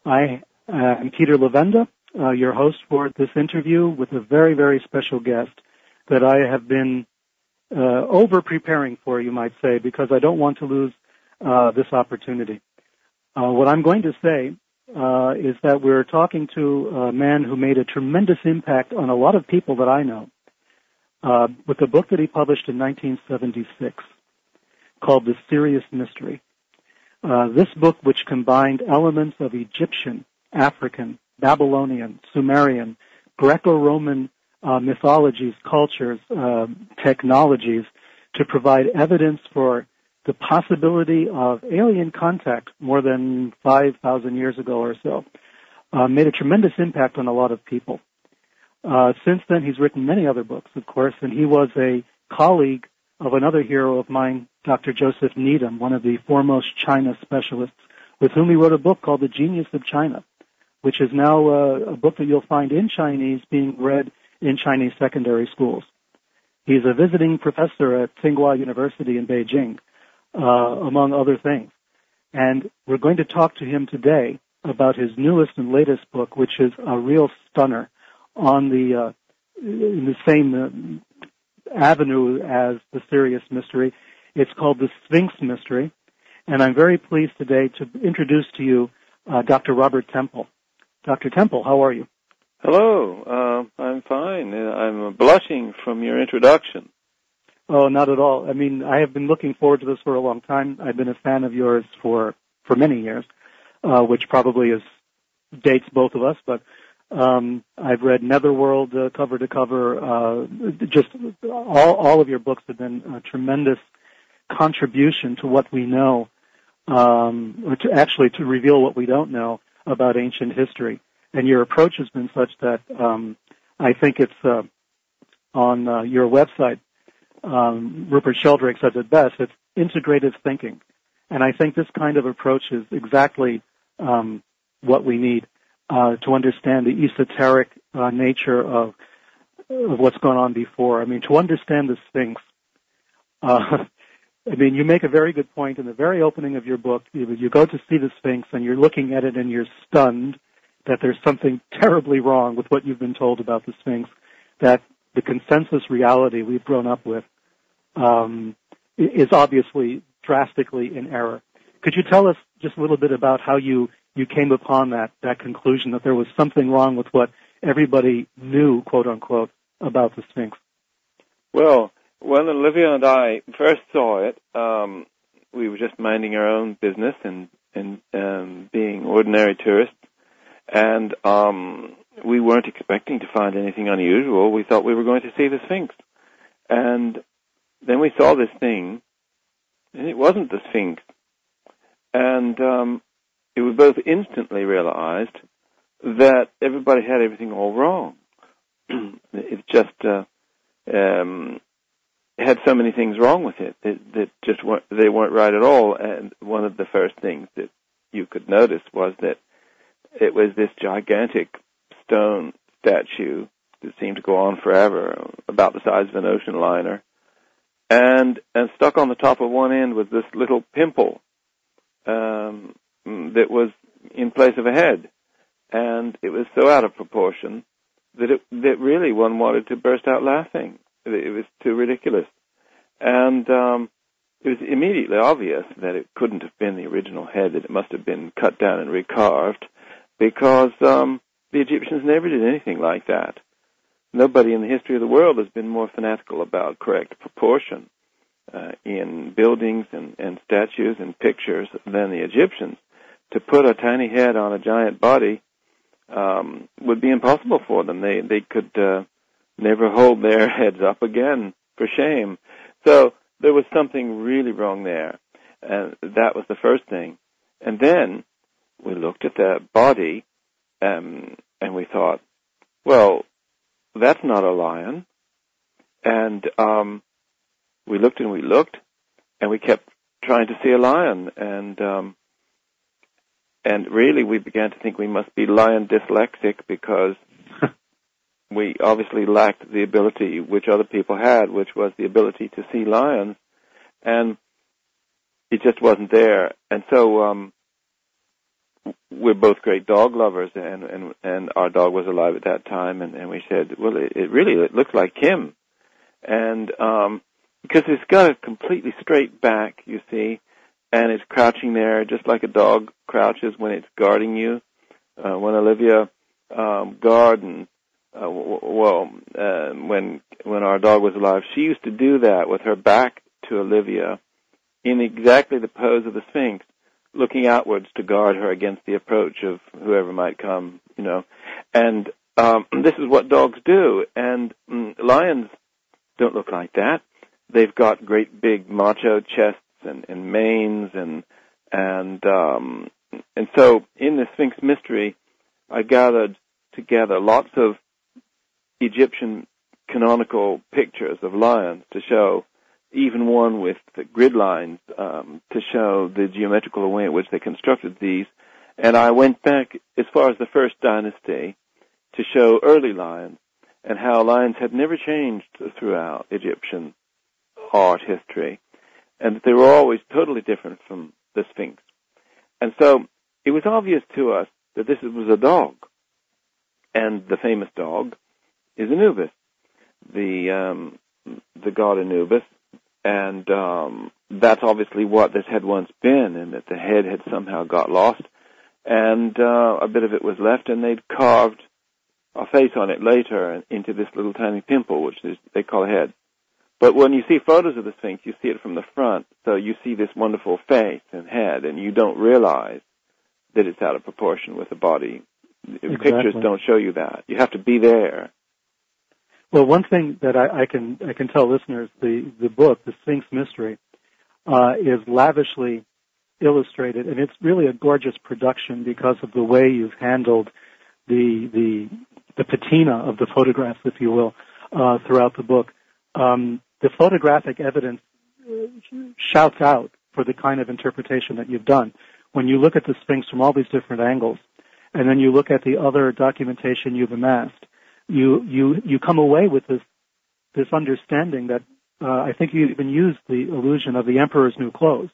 I am Peter Lavenda, your host for this interview with a very, very special guest that I have been over-preparing for, you might say, because I don't want to lose this opportunity. What I'm going to say is that we're talking to a man who made a tremendous impact on a lot of people that I know with a book that he published in 1976 called The Serious Mystery. This book, which combined elements of Egyptian, African, Babylonian, Sumerian, Greco-Roman mythologies, cultures, technologies, to provide evidence for the possibility of alien contact more than 5,000 years ago or so, made a tremendous impact on a lot of people. Since then, he's written many other books, of course, and he was a colleague of another hero of mine, Dr. Joseph Needham, one of the foremost China specialists, with whom he wrote a book called The Genius of China, which is now a book that you'll find in Chinese being read in Chinese secondary schools. He's a visiting professor at Tsinghua University in Beijing, among other things. And we're going to talk to him today about his newest and latest book, which is a real stunner on in the same avenue as The Serious Mystery. It's called The Sphinx Mystery. And I'm very pleased today to introduce to you Dr. Robert Temple. Dr. Temple, how are you? Hello. I'm fine. I'm blushing from your introduction. Oh, not at all. I mean, I have been looking forward to this for a long time. I've been a fan of yours for many years, which probably dates both of us, but I've read Netherworld cover to cover. Just all of your books have been a tremendous contribution to what we know, or to reveal what we don't know about ancient history. And your approach has been such that I think it's on your website. Rupert Sheldrake says it best. It's integrative thinking. And I think this kind of approach is exactly what we need to understand the esoteric nature of what's gone on before. I mean, to understand the Sphinx, I mean, you make a very good point in the very opening of your book. You go to see the Sphinx and you're looking at it and you're stunned that there's something terribly wrong with what you've been told about the Sphinx, that the consensus reality we've grown up with is obviously drastically in error. Could you tell us just a little bit about how you came upon that conclusion that there was something wrong with what everybody knew, quote unquote, about the Sphinx? Well, when Olivia and I first saw it, we were just minding our own business and being ordinary tourists, and we weren't expecting to find anything unusual. We thought we were going to see the Sphinx. And then we saw this thing, and it wasn't the Sphinx. And it was both instantly realized that everybody had everything all wrong. It just had so many things wrong with it that just they weren't right at all. And one of the first things that you could notice was that it was this gigantic stone statue that seemed to go on forever, about the size of an ocean liner, and stuck on the top of one end was this little pimple that was in place of a head, and it was so out of proportion that really one wanted to burst out laughing. It was too ridiculous, and it was immediately obvious that it couldn't have been the original head; that it must have been cut down and recarved, because the Egyptians never did anything like that. Nobody in the history of the world has been more fanatical about correct proportion in buildings and statues and pictures than the Egyptians. To put a tiny head on a giant body would be impossible for them. They could never hold their heads up again for shame. So there was something really wrong there. And that was the first thing. And then we looked at the body and we thought, well, that's not a lion. And we looked and we looked, and we kept trying to see a lion. And really we began to think we must be lion dyslexic, because we obviously lacked the ability which other people had, which was the ability to see lions. And it just wasn't there. And so we're both great dog lovers, and our dog was alive at that time, and we said, well, it looks like him. And because it's got a completely straight back, you see, and it's crouching there just like a dog crouches when it's guarding you. When Olivia gardens, when our dog was alive, she used to do that with her back to Olivia in exactly the pose of the Sphinx, looking outwards to guard her against the approach of whoever might come, And this is what dogs do. And lions don't look like that. They've got great big macho chests and manes and so in the Sphinx mystery, I gathered together lots of Egyptian canonical pictures of lions to show, even one with the grid lines to show the geometrical way in which they constructed these. And I went back as far as the first dynasty to show early lions and how lions had never changed throughout Egyptian art history, and that they were always totally different from the Sphinx. And so it was obvious to us that this was a dog, and the famous dog is Anubis, the god Anubis, and that's obviously what this had once been, and that the head had somehow got lost, and a bit of it was left, and they'd carved a face on it later into this little tiny pimple, which they call a head. But when you see photos of the Sphinx, you see it from the front, so you see this wonderful face and head, and you don't realize that it's out of proportion with the body. Exactly. Pictures don't show you that. You have to be there. Well, one thing that I can tell listeners, the book, The Sphinx Mystery, is lavishly illustrated, and it's really a gorgeous production because of the way you've handled the patina of the photographs, if you will, throughout the book. The photographic evidence shouts out for the kind of interpretation that you've done. When you look at the Sphinx from all these different angles, and then you look at the other documentation you've amassed, you come away with this understanding that I think you even used the illusion of the emperor's new clothes.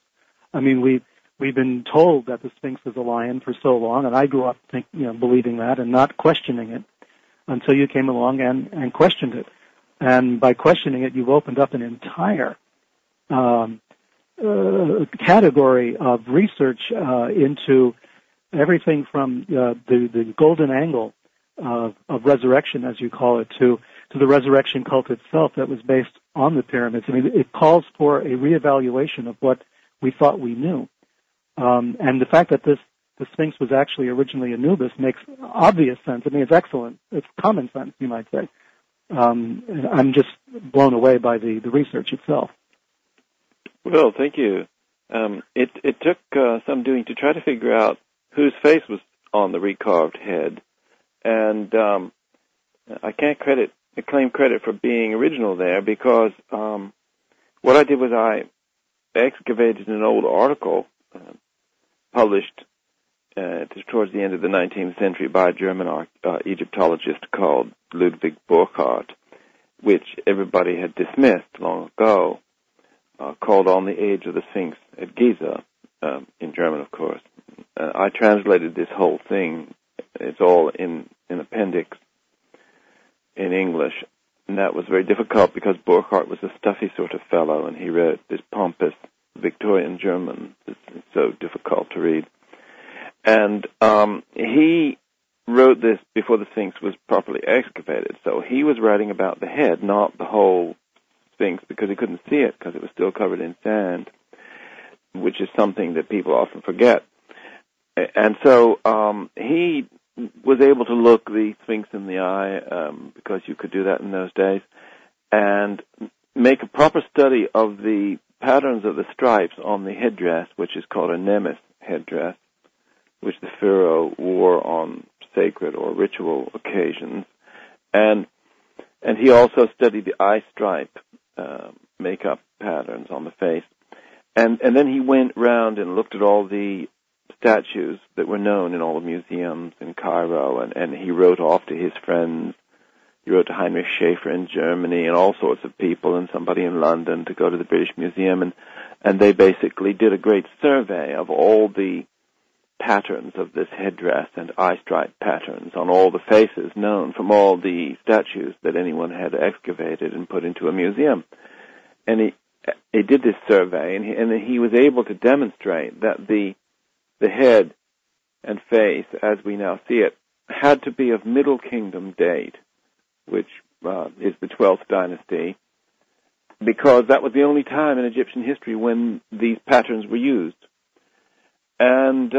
I mean, we've been told that the Sphinx is a lion for so long, and I grew up believing that and not questioning it until you came along and questioned it. And by questioning it, you've opened up an entire category of research into everything from the golden angle of resurrection, as you call it, to the resurrection cult itself that was based on the pyramids. I mean, it calls for a reevaluation of what we thought we knew. And the fact that the Sphinx was actually originally Anubis makes obvious sense. I mean, it's excellent. It's common sense, you might say. I'm just blown away by the research itself. Well, thank you. It took some doing to try to figure out whose face was on the recarved head, and I can't claim credit for being original there because what I did was I excavated an old article published towards the end of the 19th century by a German Egyptologist called Ludwig Burckhardt, which everybody had dismissed long ago, called On the Age of the Sphinx at Giza, in German, of course. I translated this whole thing. It's all in appendix in English, and that was very difficult because Burckhardt was a stuffy sort of fellow, and he wrote this pompous Victorian German. It's so difficult to read. And he wrote this before the Sphinx was properly excavated, so he was writing about the head, not the whole Sphinx, because he couldn't see it because it was still covered in sand, which is something that people often forget. And so he was able to look the Sphinx in the eye, because you could do that in those days, and make a proper study of the patterns of the stripes on the headdress, which is called a nemes headdress, which the pharaoh wore on sacred or ritual occasions. And he also studied the eye stripe makeup patterns on the face. And then he went round and looked at all the statues that were known in all the museums in Cairo, and he wrote off to his friends. He wrote to Heinrich Schaefer in Germany and all sorts of people, and somebody in London to go to the British Museum, and they basically did a great survey of all the patterns of this headdress and eye stripe patterns on all the faces known from all the statues that anyone had excavated and put into a museum. And he did this survey, and he was able to demonstrate that the head and face, as we now see it, had to be of Middle Kingdom date, which is the 12th dynasty, because that was the only time in Egyptian history when these patterns were used. And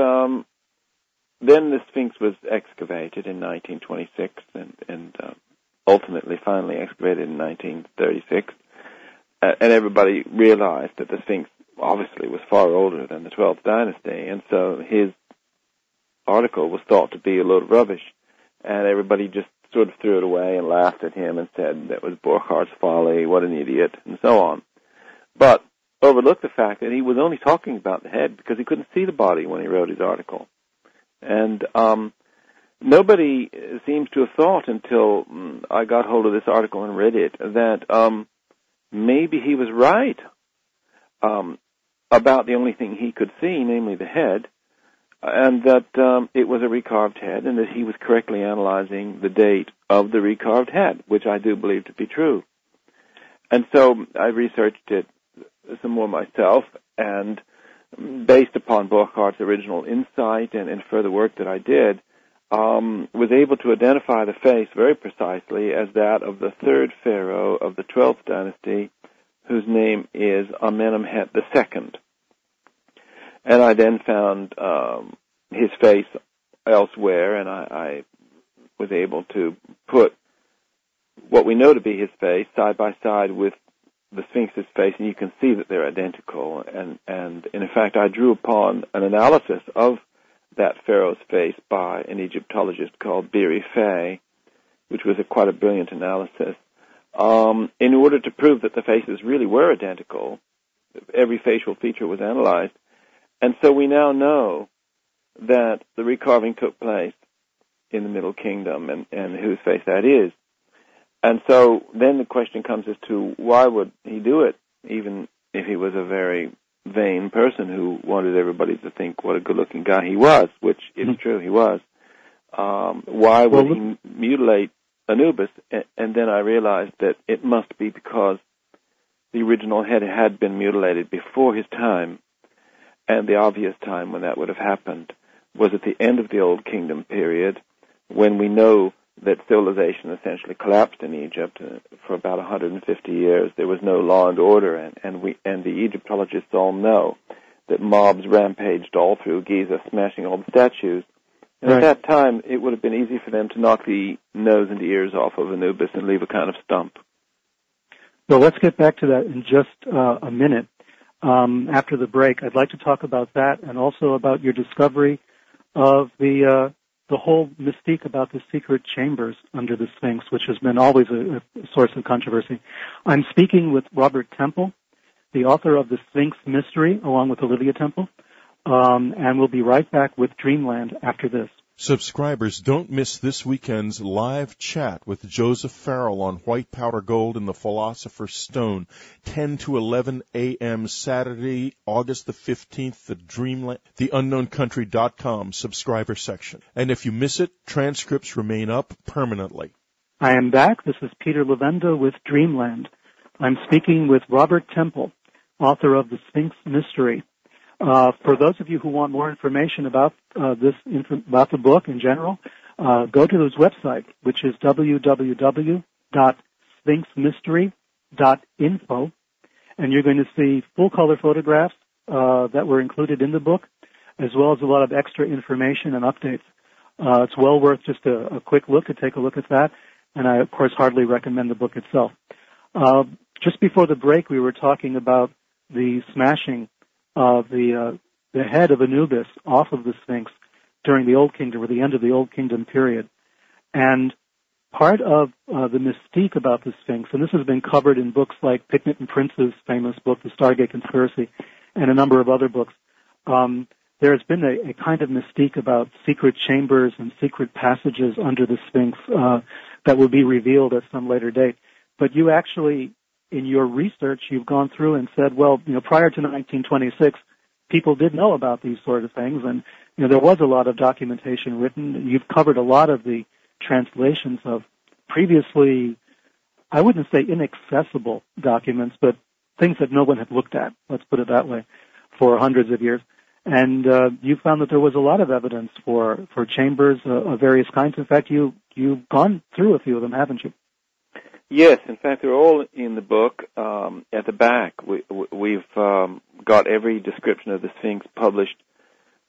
then the Sphinx was excavated in 1926 and ultimately finally excavated in 1936. And everybody realized that the Sphinx obviously was far older than the 12th dynasty, and so his article was thought to be a load of rubbish. And everybody just sort of threw it away and laughed at him and said that was Burckhardt's folly, what an idiot, and so on. But overlooked the fact that he was only talking about the head because he couldn't see the body when he wrote his article. And nobody seems to have thought until I got hold of this article and read it that maybe he was right about the only thing he could see, namely the head, and that it was a recarved head, and that he was correctly analyzing the date of the recarved head, which I do believe to be true. And so I researched it some more myself, and based upon Burckhardt's original insight and further work that I did, was able to identify the face very precisely as that of the third pharaoh of the 12th dynasty, whose name is Amenemhet II. And I then found his face elsewhere, and I was able to put what we know to be his face side by side with the Sphinx's face, and you can see that they're identical. And in fact, I drew upon an analysis of that pharaoh's face by an Egyptologist called Biri Fay, which was quite a brilliant analysis, in order to prove that the faces really were identical. Every facial feature was analyzed. And so we now know that the recarving took place in the Middle Kingdom and whose face that is. And so then the question comes as to why would he do it, even if he was a very vain person who wanted everybody to think what a good-looking guy he was, which is true, he was. Why would he mutilate Anubis? And then I realized that it must be because the original head had been mutilated before his time, and the obvious time when that would have happened was at the end of the Old Kingdom period, when we know that civilization essentially collapsed in Egypt for about 150 years. There was no law and order, and the Egyptologists all know that mobs rampaged all through Giza, smashing all the statues. And At that time, it would have been easy for them to knock the nose and the ears off of Anubis and leave a kind of stump. Well, let's get back to that in just a minute. After the break, I'd like to talk about that and also about your discovery of the whole mystique about the secret chambers under the Sphinx, which has been always a source of controversy. I'm speaking with Robert Temple, the author of The Sphinx Mystery, along with Olivia Temple, and we'll be right back with Dreamland after this. Subscribers, don't miss this weekend's live chat with Joseph Farrell on White Powder Gold and the Philosopher's Stone, 10 to 11 a.m. Saturday, August the 15th, the unknowncountry.com subscriber section. And if you miss it, transcripts remain up permanently. I am back. This is Peter Lavenda with Dreamland. I'm speaking with Robert Temple, author of The Sphinx Mystery. For those of you who want more information about about the book in general, go to his website, which is www.sphinxmystery.info, and you're going to see full-color photographs that were included in the book, as well as a lot of extra information and updates. It's well worth just a quick look to take a look at that, and I, of course, heartily recommend the book itself. Just before the break, we were talking about the smashing of the head of Anubis off of the Sphinx during the Old Kingdom, or the end of the Old Kingdom period. And part of the mystique about the Sphinx, and this has been covered in books like Picknett and Prince's famous book, The Stargate Conspiracy, and a number of other books, there has been a kind of mystique about secret chambers and secret passages under the Sphinx that will be revealed at some later date. But you actually, in your research, you've gone through and said, well, prior to 1926, people did know about these sort of things, and there was a lot of documentation written. You've covered a lot of the translations of previously, I wouldn't say inaccessible documents, but things that no one had looked at, let's put it that way, for hundreds of years. And you found that there was a lot of evidence for chambers of various kinds. In fact, you've gone through a few of them, haven't you? Yes, in fact, they're all in the book. At the back, we've got every description of the Sphinx published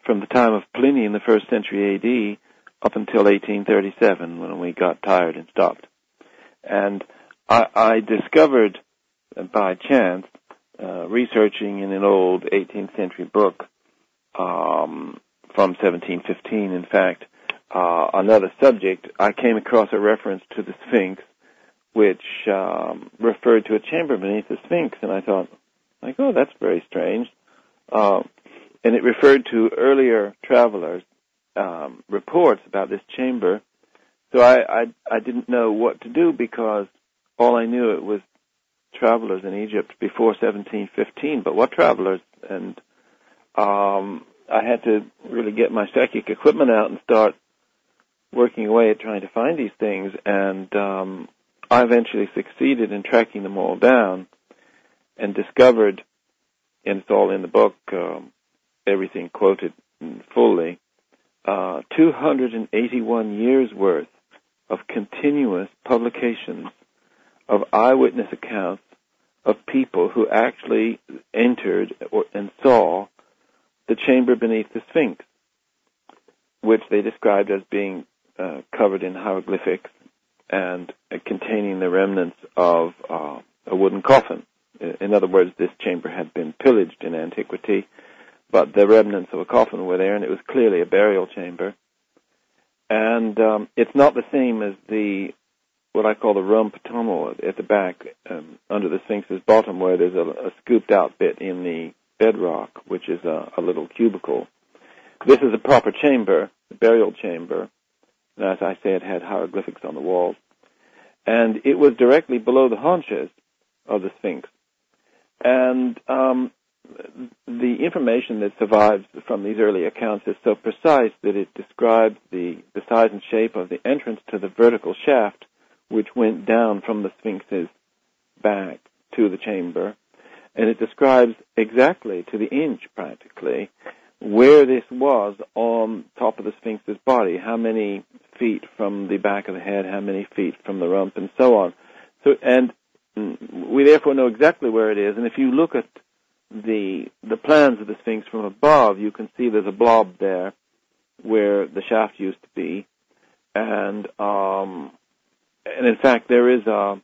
from the time of Pliny in the 1st century A.D. up until 1837, when we got tired and stopped. And I discovered, by chance, researching in an old 18th century book from 1715, in fact, another subject, I came across a reference to the Sphinx, which referred to a chamber beneath the Sphinx, and I thought, oh, that's very strange. And it referred to earlier travelers' reports about this chamber. So I didn't know what to do, because all I knew it was travelers in Egypt before 1715. But what travelers? And I had to really get my psychic equipment out and start working away at trying to find these things. And I eventually succeeded in tracking them all down and discovered, and it's all in the book, everything quoted fully, 281 years' worth of continuous publications of eyewitness accounts of people who actually entered and saw the chamber beneath the Sphinx, which they described as being covered in hieroglyphics and containing the remnants of a wooden coffin. In other words, this chamber had been pillaged in antiquity, but the remnants of a coffin were there, and it was clearly a burial chamber. And it's not the same as what I call the rump tunnel at the back, under the Sphinx's bottom, where there's a scooped-out bit in the bedrock, which is a little cubicle. This is a proper chamber, a burial chamber. And as I say, it had hieroglyphics on the walls. And it was directly below the haunches of the Sphinx. And the information that survives from these early accounts is so precise that it describes the size and shape of the entrance to the vertical shaft, which went down from the Sphinx's back to the chamber. And it describes exactly, to the inch practically, where this was on top of the Sphinx's body, how many feet from the back of the head, how many feet from the rump, and so on. So, and we therefore know exactly where it is. And if you look at the plans of the Sphinx from above, you can see there's a blob there where the shaft used to be. And in fact, there is a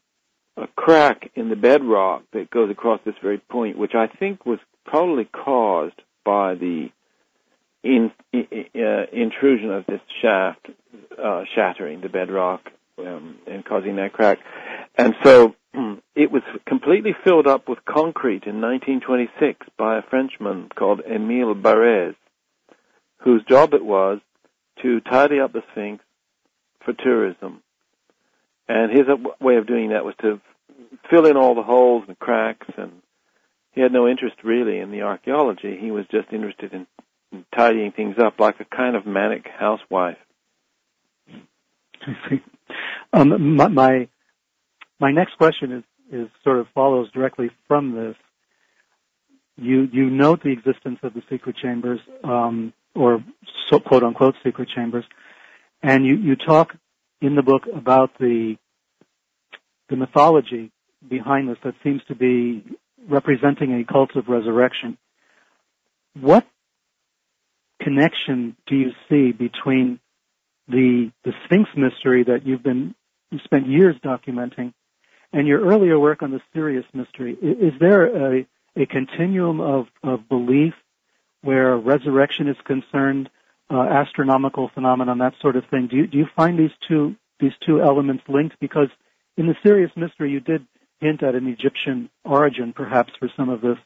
crack in the bedrock that goes across this very point, which I think was probably caused by the intrusion of this shaft shattering the bedrock and causing that crack. And so it was completely filled up with concrete in 1926 by a Frenchman called Émile Barrès, whose job it was to tidy up the Sphinx for tourism. And his way of doing that was to fill in all the holes and cracks, and he had no interest really in the archaeology. He was just interested in tidying things up, like a kind of manic housewife. I see. My next question is sort of follows directly from this. You note the existence of the secret chambers, or so, quote unquote secret chambers, and you talk in the book about the mythology behind this that seems to be representing a cult of resurrection. What connection do you see between the Sphinx mystery that you spent years documenting and your earlier work on the Sirius mystery? Is there a continuum of belief where resurrection is concerned, astronomical phenomenon, that sort of thing? Do you find these two elements linked? Because in the Sirius mystery, you did hint at an Egyptian origin, perhaps, for some of this.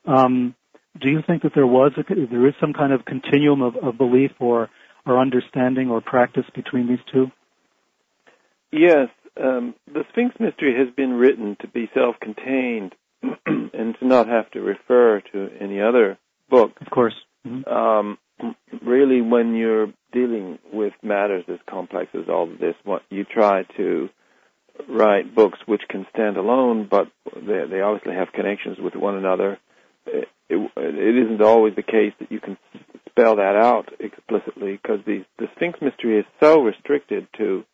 Do you think that there is some kind of continuum of belief or understanding or practice between these two? Yes. The Sphinx mystery has been written to be self-contained and to not have to refer to any other book. Of course. Mm-hmm. really, when you're dealing with matters as complex as all of this, what you try to write books which can stand alone, but they obviously have connections with one another. It isn't always the case that you can spell that out explicitly, because the Sphinx mystery is so restricted to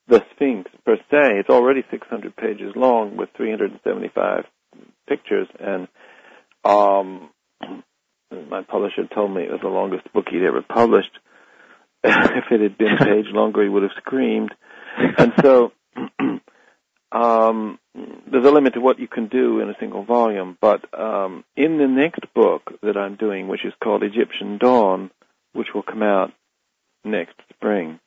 the Sphinx per se. It's already 600 pages long with 375 pictures, and my publisher told me it was the longest book he'd ever published. If it had been a page longer, he would have screamed. And so there's a limit to what you can do in a single volume. But in the next book that I'm doing, which is called Egyptian Dawn, which will come out next spring,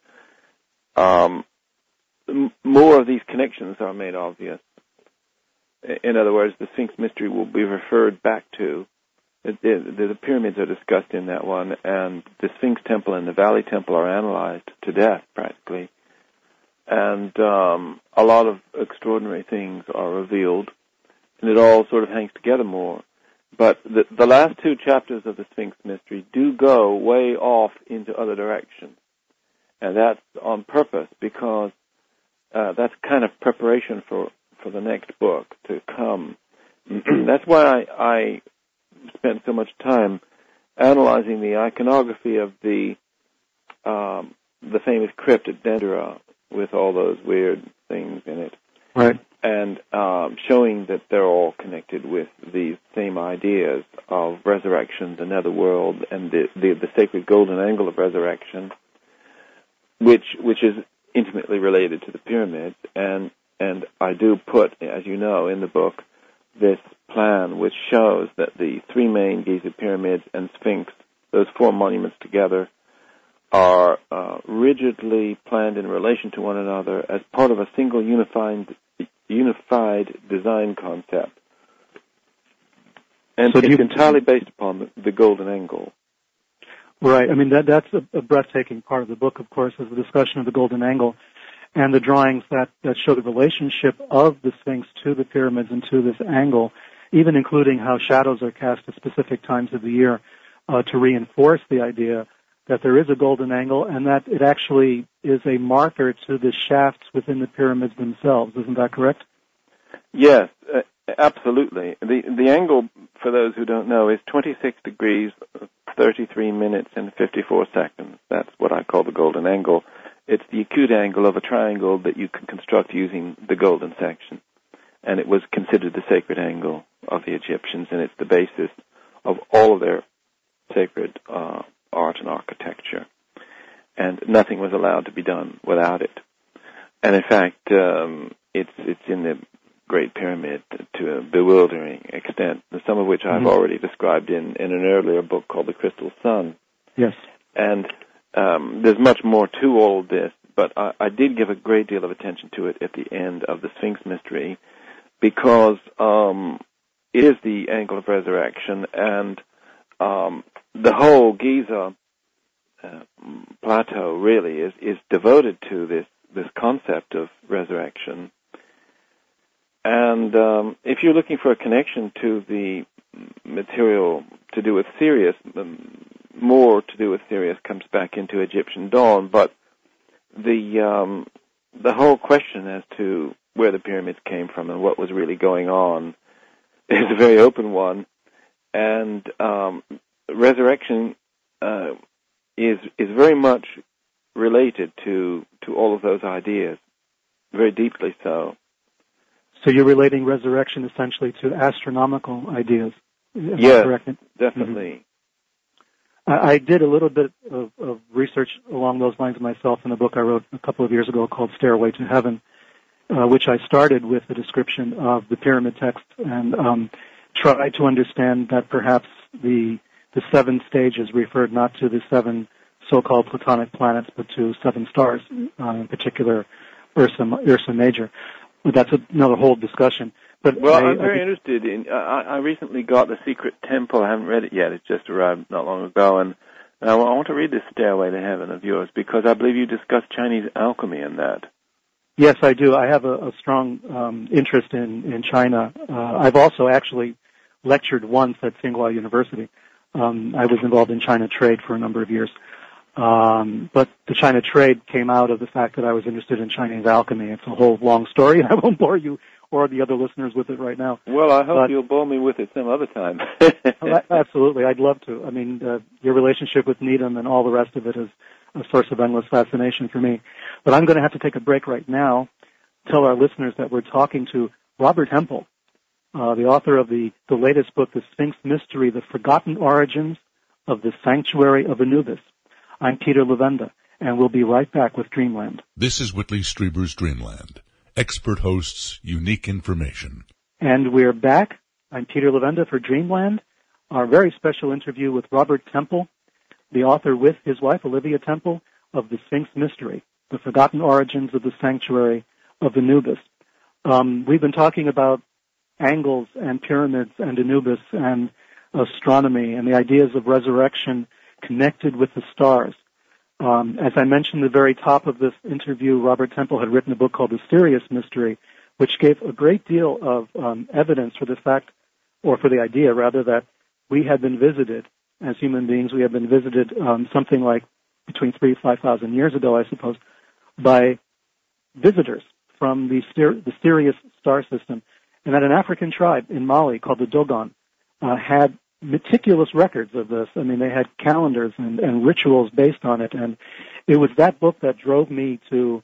more of these connections are made obvious. In other words, the Sphinx mystery will be referred back to. The pyramids are discussed in that one, and the Sphinx temple and the Valley temple are analyzed to death, practically. And a lot of extraordinary things are revealed, and it all sort of hangs together more. But the last two chapters of the Sphinx mystery do go way off into other directions. And that's on purpose, because that's kind of preparation for the next book to come. That's why I spent so much time analyzing the iconography of the famous crypt at Dendera with all those weird things in it. Right. And showing that they're all connected with these same ideas of resurrection, the netherworld, and the sacred golden angle of resurrection, which is intimately related to the pyramids. And I do put, as you know, in the book, this plan which shows that the three main Giza pyramids and Sphinx, those four monuments together, are rigidly planned in relation to one another as part of a single unified design concept. And so it's entirely based upon the golden angle. Right. I mean, that's a breathtaking part of the book, of course, is the discussion of the golden angle and the drawings that show the relationship of the Sphinx to the pyramids and to this angle, even including how shadows are cast at specific times of the year to reinforce the idea that there is a golden angle and that it actually is a marker to the shafts within the pyramids themselves. Isn't that correct? Yes, absolutely. The angle, for those who don't know, is 26 degrees, 33 minutes, and 54 seconds. That's what I call the golden angle. It's the acute angle of a triangle that you can construct using the golden section. And it was considered the sacred angle of the Egyptians, and it's the basis of all of their sacred art and architecture. And nothing was allowed to be done without it. And in fact, it's in the Great Pyramid to a bewildering extent, some of which I've already described in an earlier book called The Crystal Sun. Yes. And there's much more to all of this, but I did give a great deal of attention to it at the end of the Sphinx mystery, because it is the angle of resurrection, and the whole Giza plateau really is devoted to this concept of resurrection. And if you're looking for a connection to the material to do with Sirius, more to do with Sirius comes back into Egyptian Dawn, but the whole question as to where the pyramids came from and what was really going on is a very open one. And resurrection is very much related to all of those ideas, very deeply so. So you're relating resurrection essentially to astronomical ideas. Yes, definitely. I did a little bit of research along those lines myself in a book I wrote a couple of years ago called Stairway to Heaven, which I started with a description of the pyramid text and tried to understand that perhaps the seven stages referred not to the seven so-called platonic planets, but to seven stars, in particular Ursa Major. That's another whole discussion. But I'm very interested in. I recently got The Secret Temple. I haven't read it yet. It just arrived not long ago, and I want to read this Stairway to Heaven of yours, because I believe you discussed Chinese alchemy in that. Yes, I do. I have a strong interest in China. I've also actually lectured once at Tsinghua University I was involved in China trade for a number of years. But the China trade came out of the fact that I was interested in Chinese alchemy. It's a whole long story, and I won't bore you or the other listeners with it right now. Well, I hope you'll bore me with it some other time. Absolutely, I'd love to. I mean, your relationship with Needham and all the rest of it is a source of endless fascination for me. But I'm going to have to take a break right now, tell our listeners that we're talking to Robert Temple, the author of the latest book, The Sphinx Mystery, The Forgotten Origins of the Sanctuary of Anubis. I'm Peter Levenda, and we'll be right back with Dreamland. This is Whitley Strieber's Dreamland. Expert hosts, unique information. And we're back. I'm Peter Levenda for Dreamland, our very special interview with Robert Temple, the author with his wife, Olivia Temple, of The Sphinx Mystery, The Forgotten Origins of the Sanctuary of Anubis. We've been talking about angles and pyramids and Anubis and astronomy and the ideas of resurrection connected with the stars. As I mentioned at the very top of this interview, Robert Temple had written a book called The Sirius Mystery, which gave a great deal of evidence for the fact, or for the idea, rather, that we had been visited, as human beings, we had been visited something like between 3,000 and 5,000 years ago, I suppose, by visitors from the Sirius star system, and that an African tribe in Mali called the Dogon had meticulous records of this. I mean, they had calendars and rituals based on it, and it was that book that drove me to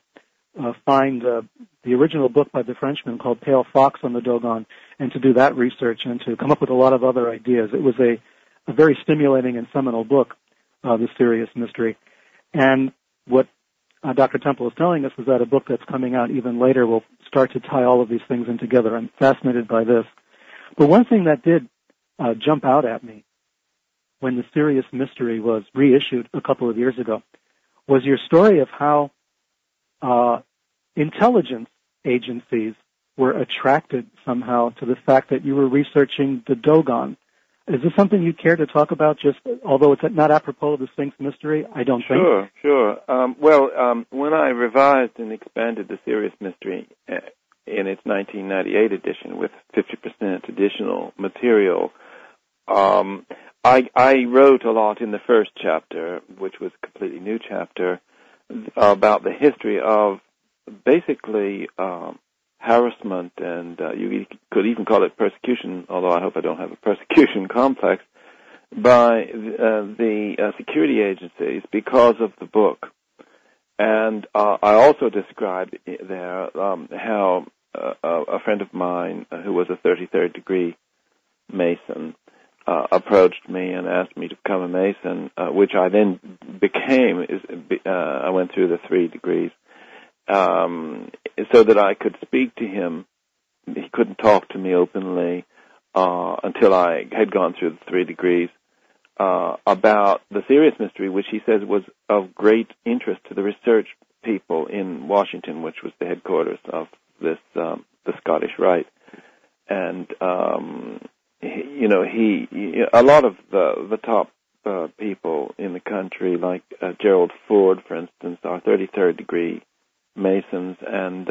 find the original book by the Frenchman called Pale Fox on the Dogon, and to do that research and to come up with a lot of other ideas. It was a very stimulating and seminal book, The Sirius Mystery. And what Dr. Temple is telling us is that a book that's coming out even later will start to tie all of these things in together. I'm fascinated by this. But one thing that did jump out at me when The Sirius Mystery was reissued a couple of years ago was your story of how intelligence agencies were attracted somehow to the fact that you were researching the Dogon. Is this something you care to talk about, just although it's not apropos of the Sphinx Mystery? I don't think. Sure. When I revised and expanded The Sirius Mystery in its 1998 edition with 50% additional material, I wrote a lot in the first chapter, which was a completely new chapter, about the history of basically harassment, and you could even call it persecution, although I hope I don't have a persecution complex, by the security agencies because of the book. And I also described there how a friend of mine who was a 33rd degree Mason approached me and asked me to become a Mason, which I then became. I went through the 3 degrees so that I could speak to him. He couldn't talk to me openly until I had gone through the 3 degrees about the Sirius Mystery, which he says was of great interest to the research people in Washington, which was the headquarters of this the Scottish Rite. And a lot of the top people in the country, like Gerald Ford, for instance, are 33rd degree Masons, and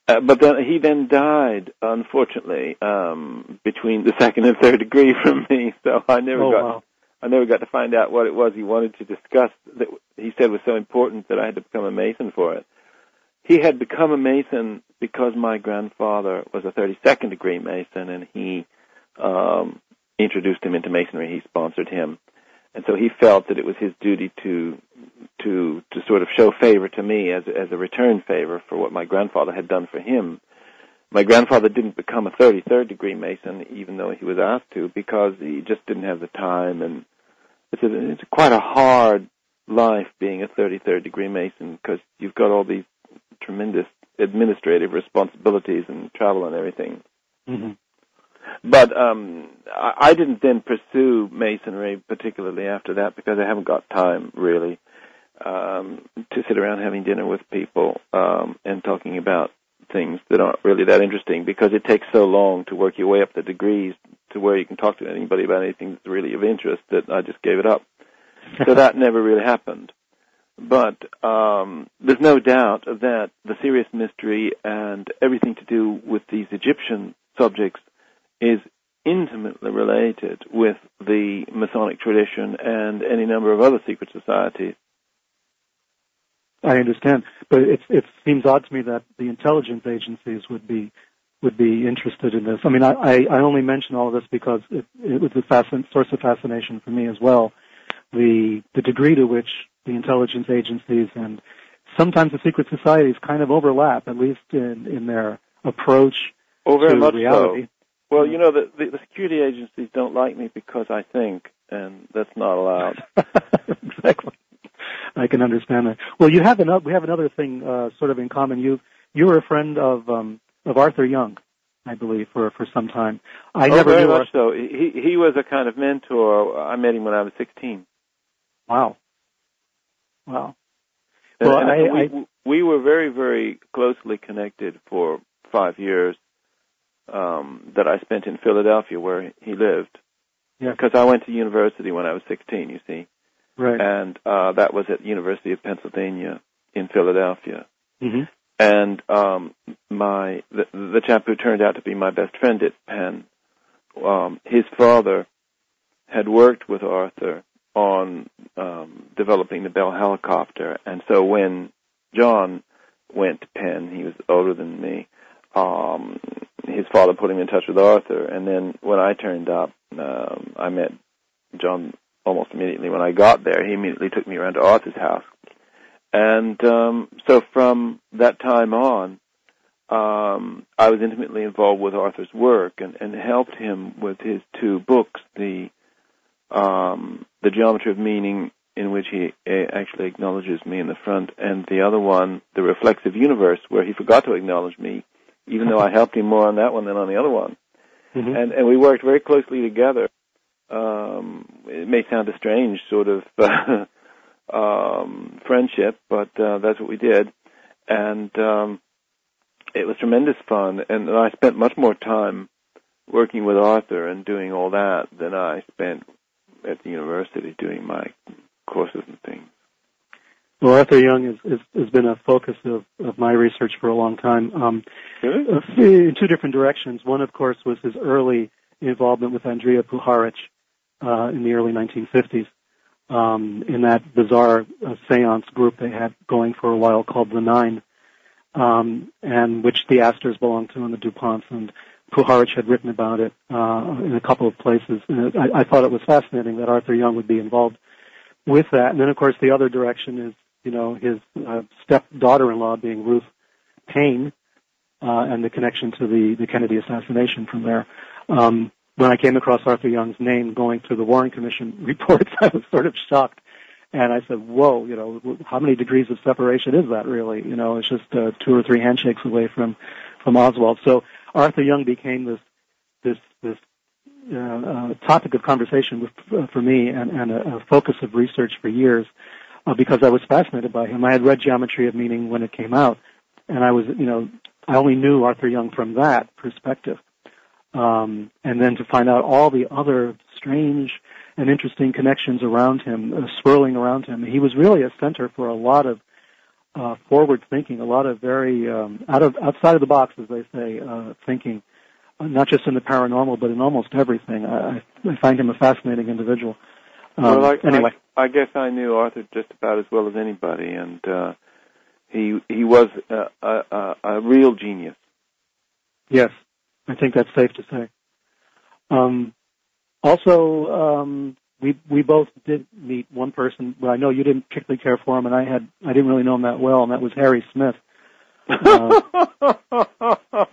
but then he died, unfortunately, between the 2nd and 3rd degree from me. So I never got to find out what it was he wanted to discuss that he said was so important that I had to become a Mason for it. He had become a Mason because my grandfather was a 32nd degree Mason, and he introduced him into Masonry. He sponsored him. And so he felt that it was his duty to sort of show favor to me as a return favor for what my grandfather had done for him. My grandfather didn't become a 33rd degree Mason, even though he was asked to, because he just didn't have the time. And it's quite a hard life being a 33rd degree Mason, because you've got all these tremendous administrative responsibilities and travel and everything. Mm-hmm. But I didn't then pursue Masonry particularly after that, because I haven't got time, really, to sit around having dinner with people and talking about things that aren't really that interesting, because it takes so long to work your way up the degrees to where you can talk to anybody about anything that's really of interest that I just gave it up. So that never really happened. But there's no doubt that the Sirius Mystery and everything to do with these Egyptian subjects is intimately related with the Masonic tradition and any number of other secret societies. I understand, but it seems odd to me that the intelligence agencies would be interested in this. I mean, I only mention all of this because it was a source of fascination for me as well. The degree to which the intelligence agencies and sometimes the secret societies kind of overlap, at least in their approach very to much reality. So. Well, you know, the security agencies don't like me because I think, and that's not allowed. Exactly. I can understand that. Well, we have another thing sort of in common. You were a friend of Arthur Young, I believe, for some time. I never very knew much so. He was a kind of mentor. I met him when I was 16. Wow. Well, we were very, very closely connected for 5 years that I spent in Philadelphia, where he lived. Yeah. Because I went to university when I was 16, you see. Right. And that was at the University of Pennsylvania in Philadelphia. Mm-hmm. And the chap who turned out to be my best friend at Penn, his father had worked with Arthur on developing the Bell helicopter. And so when John went to Penn, he was older than me, his father put him in touch with Arthur. And then when I turned up, I met John almost immediately. When I got there, he immediately took me around to Arthur's house. And so from that time on, I was intimately involved with Arthur's work and helped him with his 2 books, the Geometry of Meaning, in which he actually acknowledges me in the front, and the other one, The Reflexive Universe, where he forgot to acknowledge me, even though I helped him more on that one than on the other one. Mm-hmm. And we worked very closely together. It may sound a strange sort of friendship, but that's what we did. And it was tremendous fun. And I spent much more time working with Arthur and doing all that than I spent at the university doing my courses and things. Well, Arthur Young has been a focus of my research for a long time. Really? In 2 different directions. One, of course, was his early involvement with Andrija Puharich in the early 1950s. In that bizarre seance group they had going for a while called the Nine, and which the Astors belonged to and the DuPonts, and Puharich had written about it in a couple of places. And I thought it was fascinating that Arthur Young would be involved with that. And then, of course, the other direction is, his stepdaughter-in-law being Ruth Paine, and the connection to the Kennedy assassination from there. When I came across Arthur Young's name going through the Warren Commission reports, I was sort of shocked. And I said, whoa, how many degrees of separation is that really? It's just 2 or 3 handshakes away from Oswald. So Arthur Young became this topic of conversation for me and a focus of research for years because I was fascinated by him. I had read Geometry of Meaning when it came out, and I was, I only knew Arthur Young from that perspective. And then to find out all the other strange and interesting connections around him, swirling around him. He was really a center for a lot of forward thinking, a lot of very outside of the box, as they say, thinking, not just in the paranormal, but in almost everything. I find him a fascinating individual. Anyway, I guess I knew Arthur just about as well as anybody, and he was a real genius. Yes, I think that's safe to say. Also, we both did meet one person. Well, I know you didn't particularly care for him, and I didn't really know him that well, and that was Harry Smith.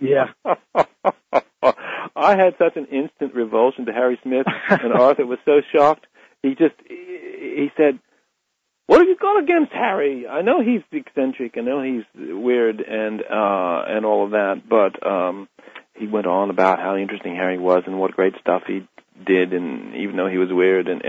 Yeah. I had such an instant revulsion to Harry Smith, and Arthur was so shocked. He said, "What have you got against Harry? I know he's eccentric, I know he's weird, and all of that, but he went on about how interesting Harry was and what great stuff he did, and even though he was weird, and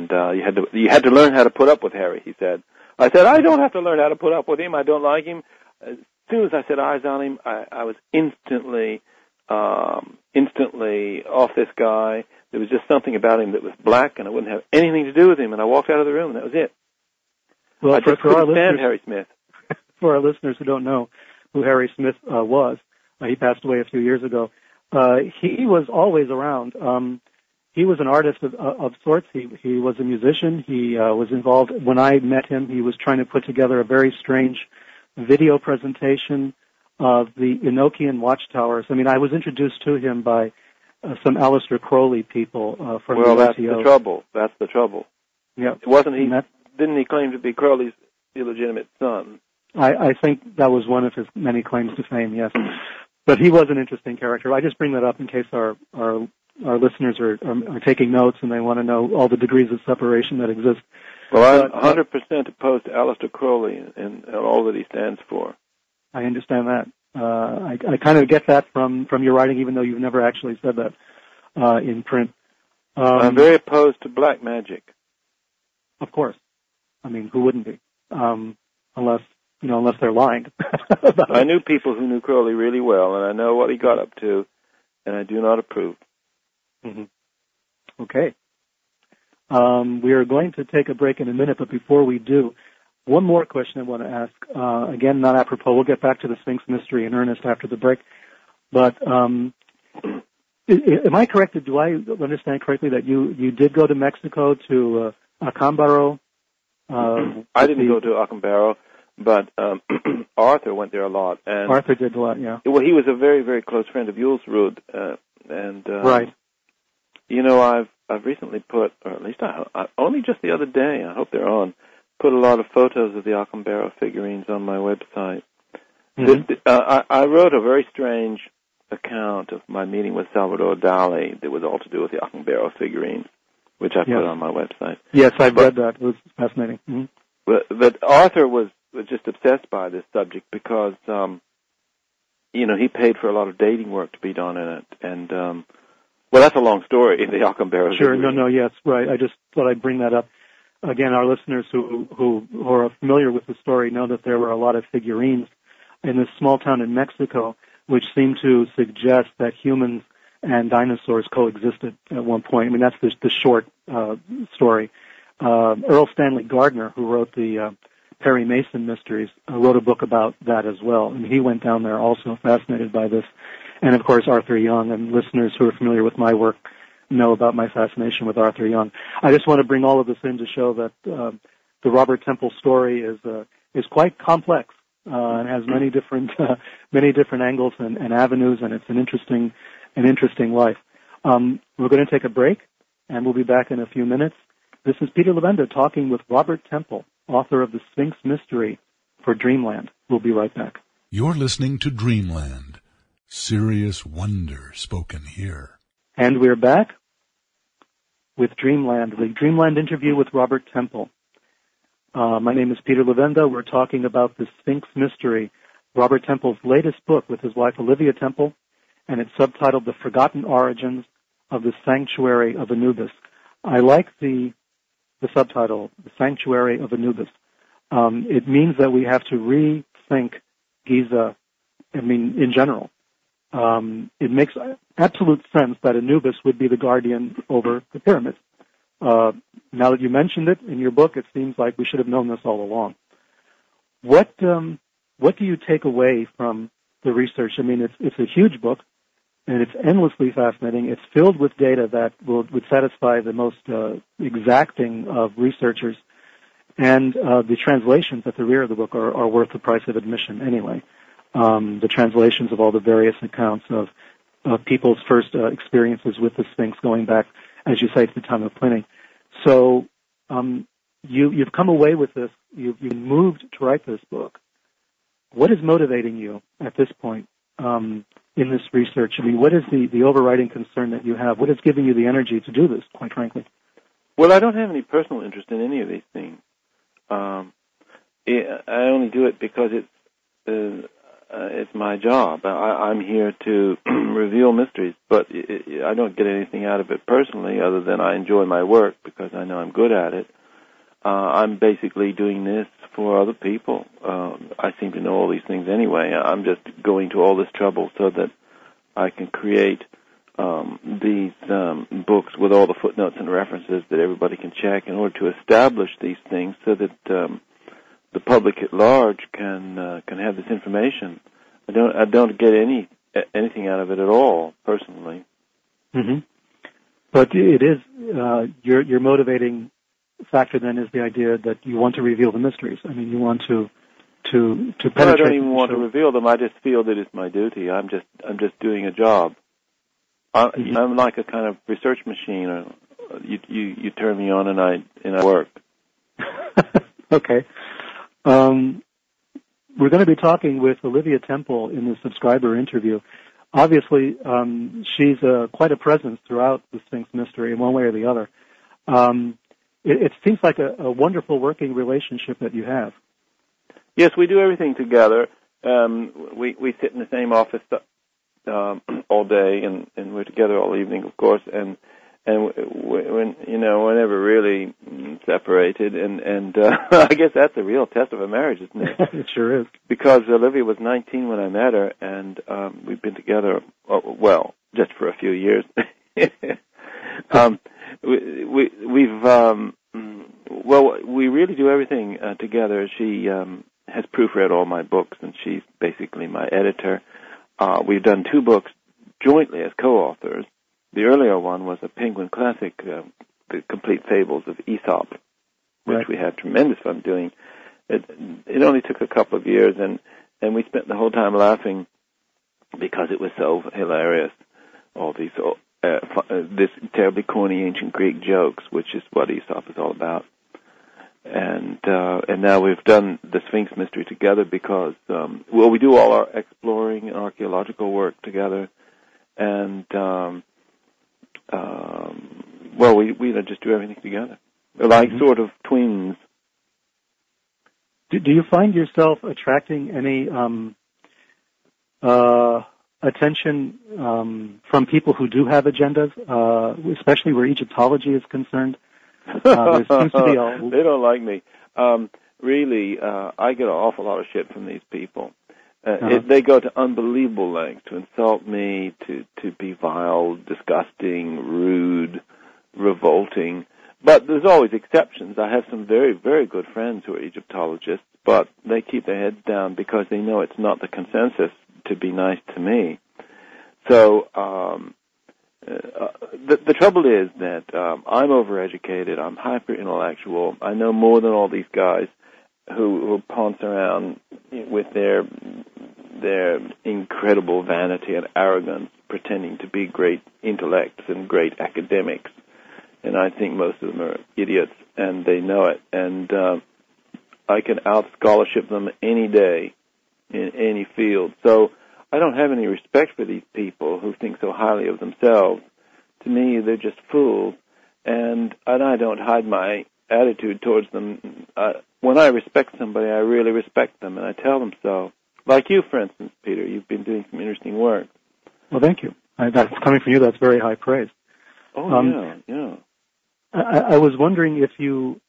you had to learn how to put up with Harry," he said. I said, "I don't have to learn how to put up with him. I don't like him." As soon as I set eyes on him, I was instantly off this guy. There was just something about him that was black, and I wouldn't have anything to do with him, and I walked out of the room, and that was it. Well, I just couldn't stand Harry Smith. For our listeners who don't know who Harry Smith was, he passed away a few years ago. He was always around. He was an artist of sorts. He was a musician. He was involved. When I met him, he was trying to put together a very strange video presentation of the Enochian watchtowers. I mean, I was introduced to him by some Aleister Crowley people from Well, the that's the trouble. That's the trouble. Yeah. Wasn't he? Didn't he claim to be Crowley's illegitimate son? I think that was one of his many claims to fame, yes. But he was an interesting character. I just bring that up in case our listeners are taking notes and they want to know all the degrees of separation that exist. Well, I'm 100% opposed to Aleister Crowley and all that he stands for. I understand that. I kind of get that from your writing, even though you've never actually said that in print. I'm very opposed to black magic. Of course. I mean, who wouldn't be? Unless they're lying. I knew people who knew Crowley really well, and I know what he got up to, and I do not approve. Mm-hmm. Okay. We are going to take a break in a minute, but before we do, one more question I want to ask. Again, not apropos. We'll get back to the Sphinx mystery in earnest after the break. But am I correct? Do I understand correctly that you did go to Mexico to Acámbaro? I didn't go to Acámbaro, but Arthur went there a lot. And Arthur did a lot, yeah. Well, he was a very, very close friend of Julesrud, right. You know, I've recently put, or at least I only just the other day, I hope they're on, put a lot of photos of the Acámbaro figurines on my website. Mm-hmm. I wrote a very strange account of my meeting with Salvador Dali that was all to do with the Acámbaro figurines, which I put on my website. Yes, I've read that. It was fascinating. Mm-hmm. But Arthur was just obsessed by this subject because, he paid for a lot of dating work to be done in it. And, well, that's a long story, the Acámbaro Sure, figurines. Yes, right. I just thought I'd bring that up. Again, our listeners who are familiar with the story know that there were a lot of figurines in this small town in Mexico, which seem to suggest that humans and dinosaurs coexisted at one point. I mean, that's the short story. Earl Stanley Gardner, who wrote the Perry Mason mysteries, wrote a book about that as well. And he went down there also fascinated by this. And, of course, Arthur Young, and listeners who are familiar with my work know about my fascination with Arthur Young. I just want to bring all of this in to show that the Robert Temple story is quite complex and has many different angles and avenues, and it's an interesting life. We're going to take a break, and we'll be back in a few minutes. This is Peter Levenda talking with Robert Temple, author of The Sphinx Mystery for Dreamland. We'll be right back. You're listening to Dreamland, serious wonder spoken here. And we're back with Dreamland, the Dreamland interview with Robert Temple. My name is Peter Levenda. We're talking about The Sphinx Mystery, Robert Temple's latest book with his wife Olivia Temple, and it's subtitled The Forgotten Origins of the Sanctuary of Anubis. I like the subtitle, The Sanctuary of Anubis. It means that we have to rethink Giza, in general. It makes absolute sense that Anubis would be the guardian over the pyramids. Now that you mentioned it in your book, it seems like we should have known this all along. What do you take away from the research? I mean, it's a huge book, and it's endlessly fascinating. It's filled with data that would satisfy the most exacting of researchers, and the translations at the rear of the book are worth the price of admission anyway. The translations of all the various accounts of people's first experiences with the Sphinx going back, as you say, to the time of Pliny. So you've come away with this. You've moved to write this book. What is motivating you at this point in this research? I mean, what is the overriding concern that you have? What is giving you the energy to do this, quite frankly? Well, I don't have any personal interest in any of these things. I only do it because it's my job. I'm here to reveal mysteries, but I don't get anything out of it personally other than I enjoy my work because I know I'm good at it. I'm basically doing this for other people. I seem to know all these things anyway. I'm just going to all this trouble so that I can create these books with all the footnotes and references that everybody can check in order to establish these things so that the public at large can have this information. I don't get any anything out of it at all, personally. Mm-hmm. But it is your motivating factor then is the idea that you want to reveal the mysteries. I mean, you want to penetrate. Well, I don't even want to reveal them. I just feel that it's my duty. I'm just doing a job. I'm like a kind of research machine. You turn me on and I work. Okay. We're going to be talking with Olivia Temple in the subscriber interview. Obviously, she's quite a presence throughout the Sphinx mystery in one way or the other. It seems like a wonderful working relationship that you have. Yes, we do everything together. We sit in the same office all day, and we're together all evening, of course. And we're never really separated. And I guess that's a real test of a marriage, isn't it? It sure is. Because Olivia was 19 when I met her, and we've been together just for a few years. We really do everything together. She has proofread all my books, and she's basically my editor. We've done 2 books jointly as co-authors. The earlier one was a Penguin Classic, The Complete Fables of Aesop, which we had tremendous fun doing. It only took a couple of years, and we spent the whole time laughing because it was so hilarious. All these this terribly corny ancient Greek jokes, which is what Aesop is all about. And now we've done the Sphinx mystery together because we do all our exploring and archaeological work together, and we just do everything together. We're like sort of twins. Do you find yourself attracting any attention from people who do have agendas, especially where Egyptology is concerned? There seems to be They don't like me. Really, I get an awful lot of shit from these people. They go to unbelievable lengths to insult me, to be vile, disgusting, rude, revolting. But there's always exceptions. I have some very, very good friends who are Egyptologists, but they keep their heads down because they know it's not the consensus to be nice to me. So the trouble is that I'm overeducated, I'm hyper-intellectual, I know more than all these guys who pounce around with their incredible vanity and arrogance, pretending to be great intellects and great academics. And I think most of them are idiots, and they know it. And I can out-scholarship them any day in any field. So I don't have any respect for these people who think so highly of themselves. To me, they're just fools, and I don't hide my attitude towards them. When I respect somebody, I really respect them, and I tell them so. Like you, for instance, Peter, you've been doing some interesting work. Well, thank you. That's coming from you. That's very high praise. Oh, yeah. I was wondering if you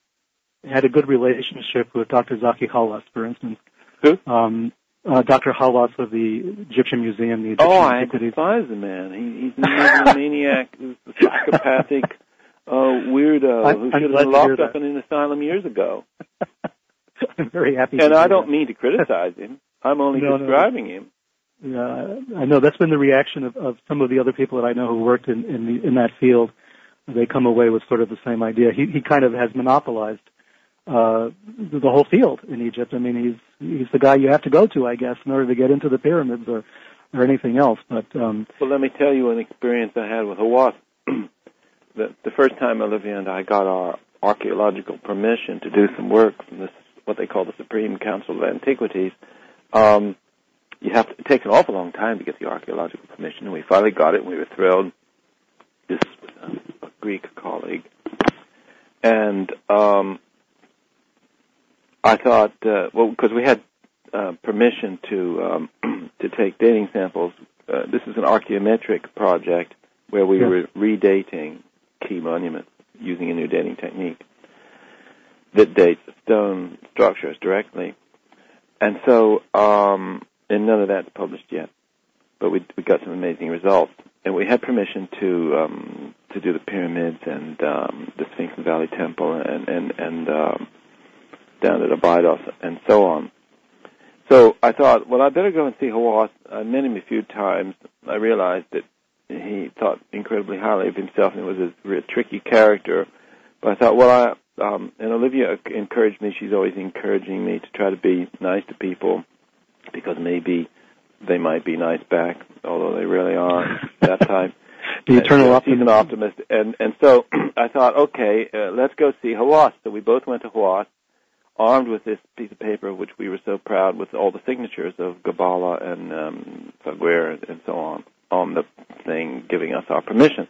had a good relationship with Dr. Zaki Hawass, for instance. Who? Dr. Hawass of the Egyptian Museum, the Egyptian Antiquities. I despise the man. He's a maniac, he's a psychopathic weirdo who should have been locked up in an asylum years ago. I'm very happy. And I don't mean to criticize him. I'm only describing him. Yeah, I know that's been the reaction of some of the other people that I know who worked in that field. They come away with sort of the same idea. He kind of has monopolized the whole field in Egypt. I mean, he's the guy you have to go to, I guess, in order to get into the pyramids or anything else. But well, let me tell you an experience I had with Hawass. The first time Olivia and I got our archaeological permission to do some work from this, what they call the Supreme Council of Antiquities, it takes an awful long time to get the archaeological permission, and we finally got it, and we were thrilled. This was a Greek colleague, and I thought, because we had permission to take dating samples. This is an archaeometric project where we were redating key monuments using a new dating technique that dates stone structures directly. And so, and none of that's published yet, but we got some amazing results. And we had permission to do the pyramids and the Sphinx Valley Temple and down at Abydos and so on. So I thought, well, I better go and see Hawass. I met him a few times. I realized that he thought incredibly highly of himself and was a real tricky character. But I thought, well, and Olivia encouraged me. She's always encouraging me to try to be nice to people because maybe they might be nice back, although they really aren't that time. The eternal optimist. She's an optimist. And so I thought, okay, let's go see Hawass. So we both went to Hawass, armed with this piece of paper, which we were so proud, with all the signatures of Gabala and Faguer and so on the thing giving us our permission.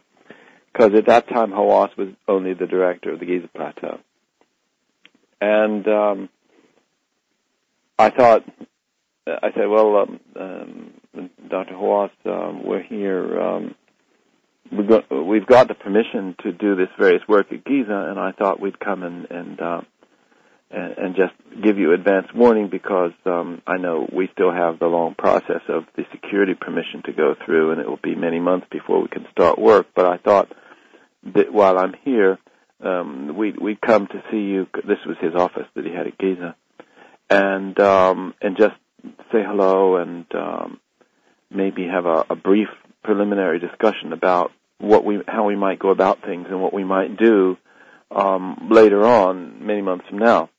Because at that time, Hawass was only the director of the Giza Plateau. And I said, well, Dr. Hawass, we're here. We've got the permission to do this various work at Giza, and I thought we'd come and just give you advance warning because I know we still have the long process of the security permission to go through, and it will be many months before we can start work. But I thought that while I'm here, we'd come to see you. This was his office that he had at Giza, and just say hello and maybe have a brief preliminary discussion about how we might go about things and what we might do later on, many months from now.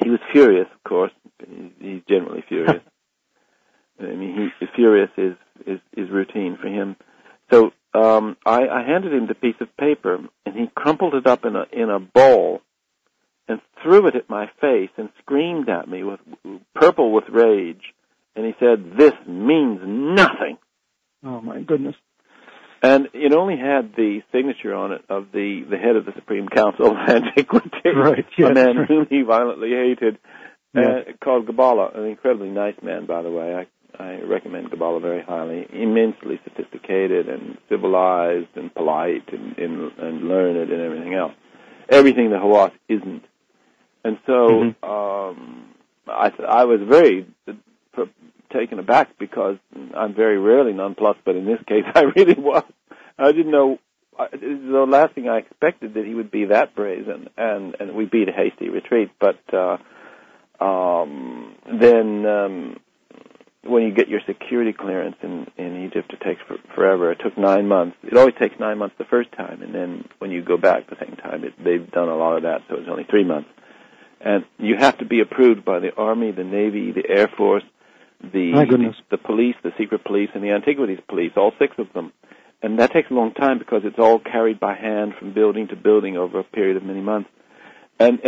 He was furious, of course. He's generally furious. I mean, furious is routine for him. So I handed him the piece of paper, and he crumpled it up in a bowl and threw it at my face and screamed at me, with purple with rage. And he said, "This means nothing." Oh my goodness! And it only had the signature on it of the head of the Supreme Council of Antiquity, right, yes, a man right. whom he violently hated, yes. Called Gabala, an incredibly nice man, by the way. I recommend Gabala very highly. Immensely sophisticated and civilized and polite and learned and everything else. Everything that Hawass isn't. And so I was very taken aback because I'm very rarely nonplussed, but in this case I really was. I didn't know. The last thing I expected that he would be that brazen, and we beat a hasty retreat. But then when you get your security clearance in Egypt, it takes forever. It took 9 months. It always takes 9 months the first time, and then when you go back the second time, they've done a lot of that, so it's only 3 months. And you have to be approved by the Army, the Navy, the Air Force, the police, the secret police, and the Antiquities police, all 6 of them. And that takes a long time because it's all carried by hand from building to building over a period of many months. And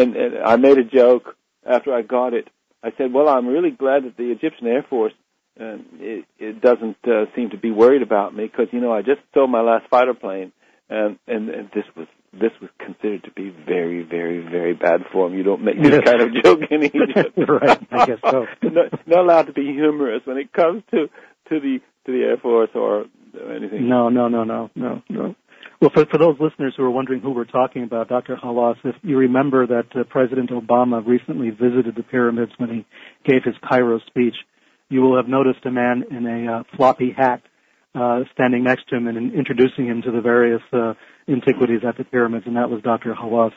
I made a joke after I got it. I said, well, I'm really glad that the Egyptian Air Force it doesn't seem to be worried about me because, I just stole my last fighter plane, and this was considered to be very, very, very bad form. You don't make this kind of joke in Egypt. Right, I guess so. Not allowed to be humorous when it comes to the Air Force or anything. No. Well, for those listeners who are wondering who we're talking about, Dr. Hawass, if you remember that President Obama recently visited the pyramids when he gave his Cairo speech, you will have noticed a man in a floppy hat standing next to him and introducing him to the various antiquities at the pyramids, and that was Dr. Hawass.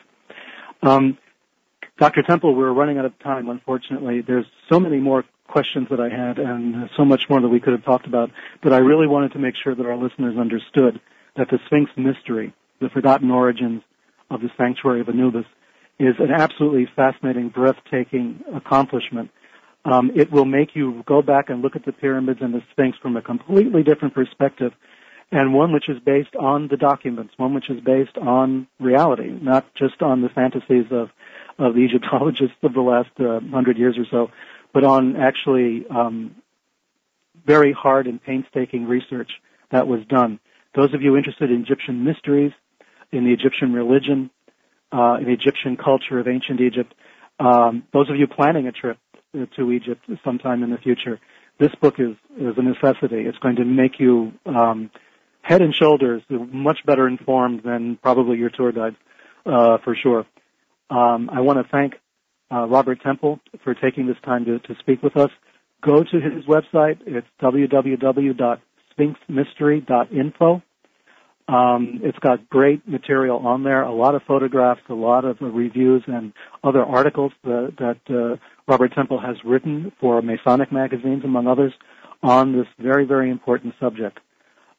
Dr. Temple, we're running out of time, unfortunately. There's so many more questions that I had and so much more that we could have talked about, but I really wanted to make sure that our listeners understood that the Sphinx mystery, the forgotten origins of the sanctuary of Anubis, is an absolutely fascinating, breathtaking accomplishment. It will make you go back and look at the pyramids and the Sphinx from a completely different perspective, and one which is based on the documents, one which is based on reality, not just on the fantasies of the Egyptologists of the last 100 years or so, but on actually very hard and painstaking research that was done. Those of you interested in Egyptian mysteries, in the Egyptian religion, in the Egyptian culture of ancient Egypt, those of you planning a trip to Egypt sometime in the future, this book is a necessity. It's going to make you head and shoulders much better informed than probably your tour guides, for sure. I want to thank Robert Temple for taking this time to speak with us. Go to his website. It's www.sphinxmystery.info. It's got great material on there, a lot of photographs, a lot of reviews, and other articles that Robert Temple has written for Masonic magazines, among others, on this very, very important subject.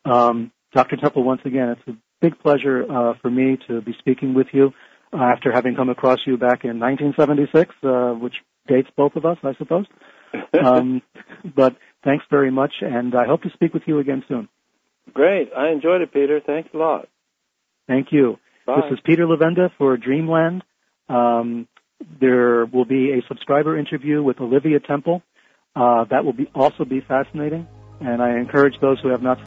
Dr. Temple, once again, it's a big pleasure for me to be speaking with you after having come across you back in 1976, which dates both of us, I suppose. But thanks very much, and I hope to speak with you again soon. Great. I enjoyed it, Peter. Thanks a lot. Thank you. Bye. This is Peter Levenda for Dreamland. There will be a subscriber interview with Olivia Temple. That will also be fascinating, and I encourage those who have not